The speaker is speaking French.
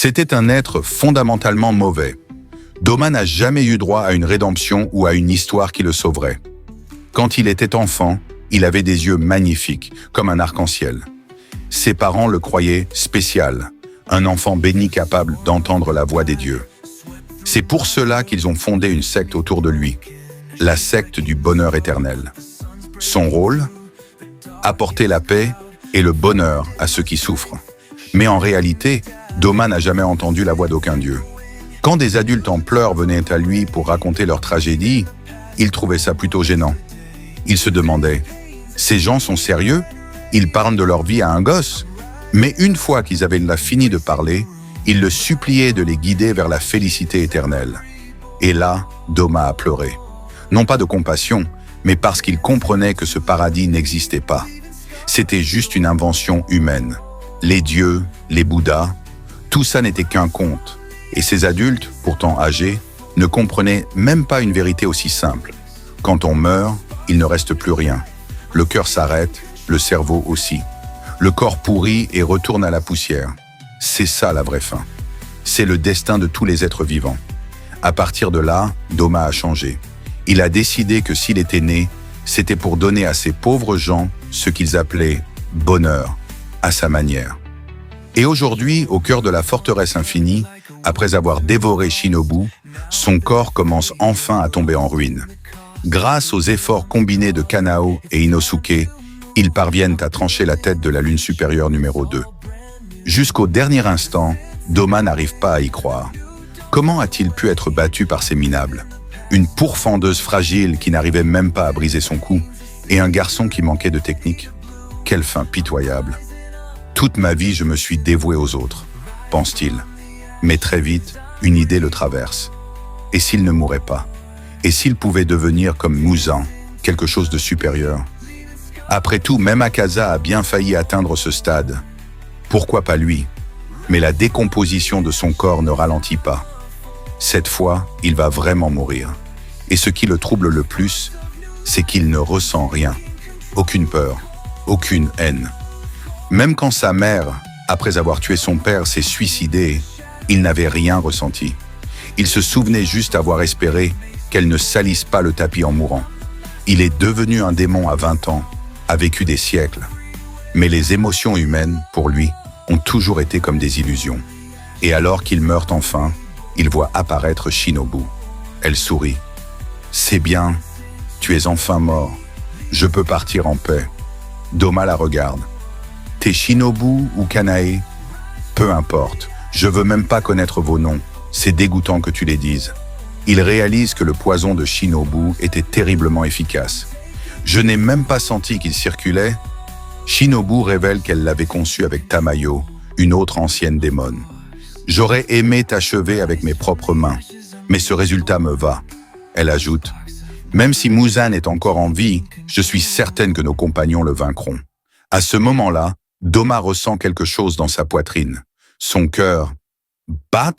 C'était un être fondamentalement mauvais. Doma n'a jamais eu droit à une rédemption ou à une histoire qui le sauverait. Quand il était enfant, il avait des yeux magnifiques, comme un arc-en-ciel. Ses parents le croyaient spécial, un enfant béni capable d'entendre la voix des dieux. C'est pour cela qu'ils ont fondé une secte autour de lui, la secte du bonheur éternel. Son rôle ? Apporter la paix et le bonheur à ceux qui souffrent. Mais en réalité, Doma n'a jamais entendu la voix d'aucun dieu. Quand des adultes en pleurs venaient à lui pour raconter leur tragédie, il trouvait ça plutôt gênant. Il se demandait « Ces gens sont sérieux ? Ils parlent de leur vie à un gosse ?» Mais une fois qu'ils avaient fini de parler, il le suppliait de les guider vers la félicité éternelle. Et là, Doma a pleuré. Non pas de compassion, mais parce qu'il comprenait que ce paradis n'existait pas. C'était juste une invention humaine. Les dieux, les bouddhas, tout ça n'était qu'un conte. Et ces adultes, pourtant âgés, ne comprenaient même pas une vérité aussi simple. Quand on meurt, il ne reste plus rien. Le cœur s'arrête, le cerveau aussi. Le corps pourrit et retourne à la poussière. C'est ça la vraie fin. C'est le destin de tous les êtres vivants. À partir de là, Doma a changé. Il a décidé que s'il était né, c'était pour donner à ces pauvres gens ce qu'ils appelaient « bonheur », à sa manière. Et aujourd'hui, au cœur de la forteresse infinie, après avoir dévoré Shinobu, son corps commence enfin à tomber en ruine. Grâce aux efforts combinés de Kanao et Inosuke, ils parviennent à trancher la tête de la lune supérieure numéro 2. Jusqu'au dernier instant, Doma n'arrive pas à y croire. Comment a-t-il pu être battu par ces minables ? Une pourfendeuse fragile qui n'arrivait même pas à briser son cou, et un garçon qui manquait de technique. Quelle fin pitoyable. Toute ma vie, je me suis dévoué aux autres, pense-t-il. Mais très vite, une idée le traverse. Et s'il ne mourait pas ? Et s'il pouvait devenir comme Muzan, quelque chose de supérieur ? Après tout, même Akaza a bien failli atteindre ce stade. Pourquoi pas lui ? Mais la décomposition de son corps ne ralentit pas. Cette fois, il va vraiment mourir. Et ce qui le trouble le plus, c'est qu'il ne ressent rien. Aucune peur, aucune haine. Même quand sa mère, après avoir tué son père, s'est suicidée, il n'avait rien ressenti. Il se souvenait juste avoir espéré qu'elle ne salisse pas le tapis en mourant. Il est devenu un démon à 20 ans, a vécu des siècles. Mais les émotions humaines, pour lui, ont toujours été comme des illusions. Et alors qu'il meurt enfin, il voit apparaître Shinobu. Elle sourit. « C'est bien, tu es enfin mort. Je peux partir en paix. » Doma la regarde. « T'es Shinobu ou Kanae ? Peu importe, je veux même pas connaître vos noms. C'est dégoûtant que tu les dises. » Il réalise que le poison de Shinobu était terriblement efficace. Je n'ai même pas senti qu'il circulait. Shinobu révèle qu'elle l'avait conçu avec Tamayo, une autre ancienne démone. J'aurais aimé t'achever avec mes propres mains, mais ce résultat me va. Elle ajoute, même si Muzan est encore en vie, je suis certaine que nos compagnons le vaincront. À ce moment-là, Doma ressent quelque chose dans sa poitrine. Son cœur bat.